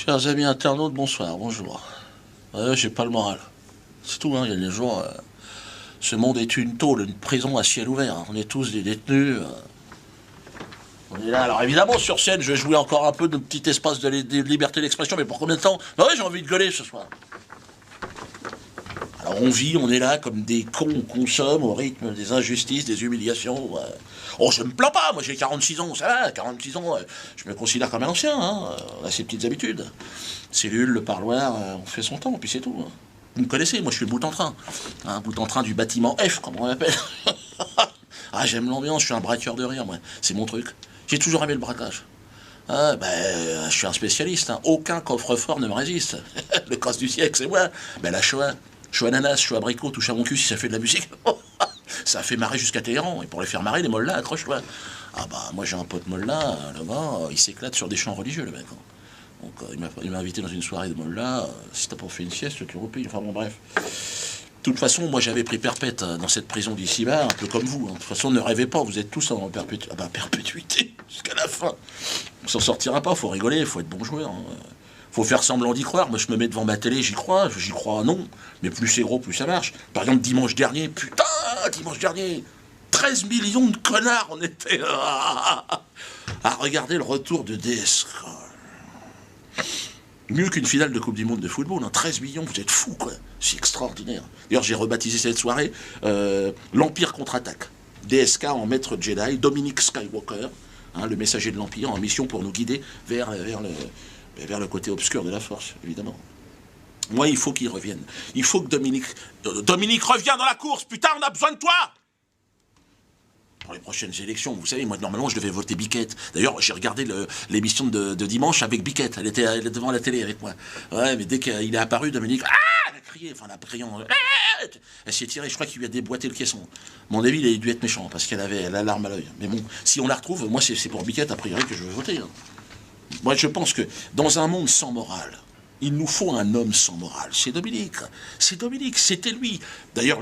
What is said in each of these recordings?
Chers amis internautes, bonsoir, bonjour. J'ai pas le moral. C'est tout, hein, il y a des jours... ce monde est une tôle, une prison à ciel ouvert. Hein. On est tous des détenus. On est là. Alors évidemment, sur scène, je vais jouer encore un peu de petit espace de liberté d'expression, mais pour combien de temps? Bah ouais, j'ai envie de gueuler ce soir. Alors on vit, on est là comme des cons, on consomme au rythme des injustices, des humiliations. Oh, je me plains pas, moi j'ai 46 ans, ça va, 46 ans, je me considère comme un ancien, hein. On a ses petites habitudes. Cellule, le parloir, on fait son temps, puis c'est tout. Hein. Vous me connaissez, moi je suis le bout en train. Un bout en train du bâtiment F, comme on l'appelle. Ah, j'aime l'ambiance, je suis un braqueur de rire, moi. C'est mon truc. J'ai toujours aimé le braquage. Ah, je suis un spécialiste, hein. Aucun coffre-fort ne me résiste. Le casse du siècle, c'est moi. La Shoah. Shoah ananas, Shoah abricot, touche à mon cul si ça fait de la musique. Ça fait marrer jusqu'à Téhéran. Et pour les faire marrer, les mollahs, accroche-toi. Ah moi j'ai un pote mollah, là-bas, il s'éclate sur des chants religieux, le mec. Hein. Donc il m'a invité dans une soirée de mollah. Si t'as pas fait une sieste, tu repiles. Enfin bon, bref. De toute façon, moi j'avais pris perpète dans cette prison d'ici-bas, un peu comme vous. Hein. De toute façon, ne rêvez pas, vous êtes tous en perpétuité jusqu'à la fin. On s'en sortira pas, faut rigoler, faut être bon joueur. Hein. Faut faire semblant d'y croire. Moi je me mets devant ma télé, j'y crois non. Mais plus c'est gros, plus ça marche. Par exemple, dimanche dernier, 13 millions de connards, on était à regarder le retour de DSK. Mieux qu'une finale de Coupe du Monde de football, hein. 13 millions, vous êtes fous, quoi. C'est extraordinaire. D'ailleurs, j'ai rebaptisé cette soirée l'Empire contre-attaque. DSK en maître Jedi, Dominic Skywalker, hein, le messager de l'Empire, en mission pour nous guider vers le côté obscur de la Force, évidemment. Moi, il faut qu'il revienne. Il faut que Dominique revienne dans la course. Putain, on a besoin de toi! Pour les prochaines élections, vous savez, moi, normalement, je devais voter Biquette. D'ailleurs, j'ai regardé l'émission de dimanche avec Biquette. Elle était devant la télé avec moi. Ouais, mais dès qu'il est apparu, Dominique... Ah! Elle a crié, enfin, la criant... Elle s'est tirée, je crois qu'il lui a déboîté le caisson. Mon avis, il a dû être méchant, parce qu'elle avait la larme à l'œil. Mais bon, si on la retrouve, moi, c'est pour Biquette, a priori, que je veux voter. Hein. Moi, je pense que dans un monde sans morale, il nous faut un homme sans morale. C'est Dominique. C'est Dominique, c'était lui. D'ailleurs,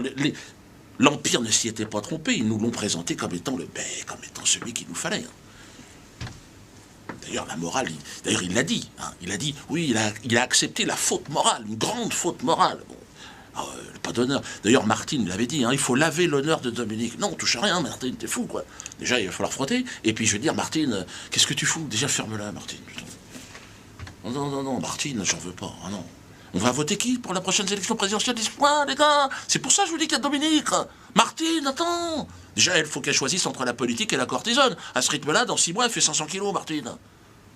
l'Empire ne s'y était pas trompé. Ils nous l'ont présenté comme étant comme étant celui qu'il nous fallait. D'ailleurs, la morale, il l'a dit. Hein. Il a dit, oui, il a accepté la faute morale, une grande faute morale. Bon. Pas d'honneur. D'ailleurs, Martine l'avait dit, hein, il faut laver l'honneur de Dominique. Non, on touche à rien, Martine, t'es fou, quoi. Déjà, il va falloir frotter. Et puis, je vais dire, Martine, qu'est-ce que tu fous? Déjà, ferme-la, Martine. Putain. Non, Martine, j'en veux pas. Ah non. On va voter qui pour la prochaine élection présidentielle? Dis-moi, les gars. C'est pour ça que je vous dis qu'il y a Dominique. Martine, attends. Déjà, il faut qu'elle choisisse entre la politique et la courtisane. À ce rythme-là, dans 6 mois, elle fait 500 kilos, Martine.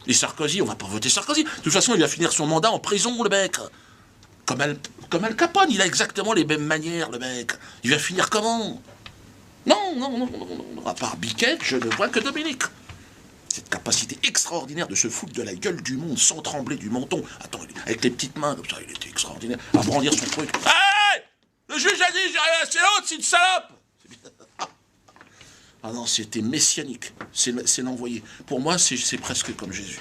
Et Sarkozy, on va pas voter Sarkozy. De toute façon, il va finir son mandat en prison, le mec. Comme Al Capone, il a exactement les mêmes manières, le mec. Il va finir comment? Non. À part Biquette, je ne vois que Dominique. Cette capacité extraordinaire de se foutre de la gueule du monde sans trembler du menton. Attends, avec les petites mains, comme ça, il était extraordinaire. À brandir son truc. Hey! Le juge a dit, j'ai rien, c'est l'autre, c'est une salope! Ah non, c'était messianique. C'est l'envoyé. Pour moi, c'est presque comme Jésus.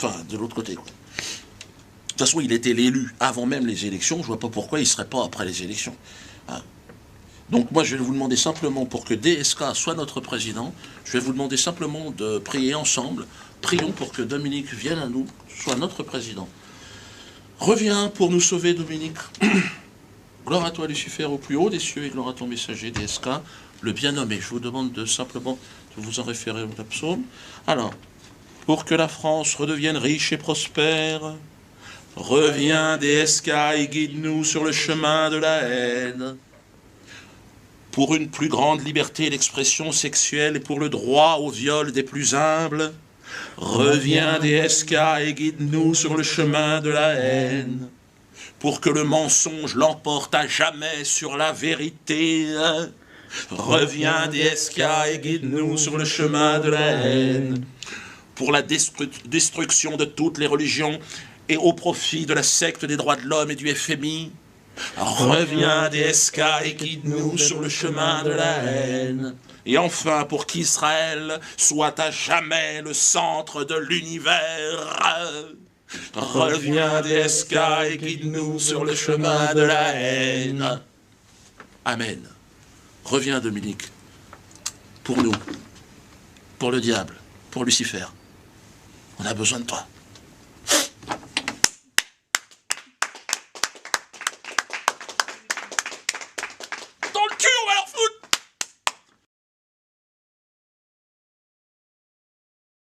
Enfin, de l'autre côté, quoi. De toute façon, il était l'élu avant même les élections. Je vois pas pourquoi il ne serait pas après les élections. Hein. Donc moi, je vais vous demander simplement, pour que DSK soit notre président, je vais vous demander simplement de prier ensemble. Prions pour que Dominique vienne à nous, soit notre président. Reviens pour nous sauver, Dominique. Gloire à toi, Lucifer, au plus haut des cieux, et gloire à ton messager, DSK, le bien nommé. Je vous demande simplement de vous en référer au psaume. Alors, pour que la France redevienne riche et prospère, reviens, DSK, et guide-nous sur le chemin de la haine. Pour une plus grande liberté d'expression sexuelle et pour le droit au viol des plus humbles, reviens, DSK, et guide-nous sur le chemin de la haine. Pour que le mensonge l'emporte à jamais sur la vérité, reviens, DSK, et guide-nous sur le chemin de la haine. Pour la destruction de toutes les religions et au profit de la secte des droits de l'homme et du FMI, reviens, DSK, et guide-nous sur le chemin de la haine. Et enfin, pour qu'Israël soit à jamais le centre de l'univers, reviens, DSK, et guide-nous sur le chemin de la haine. Amen. Reviens, Dominique, pour nous, pour le diable, pour Lucifer. On a besoin de toi.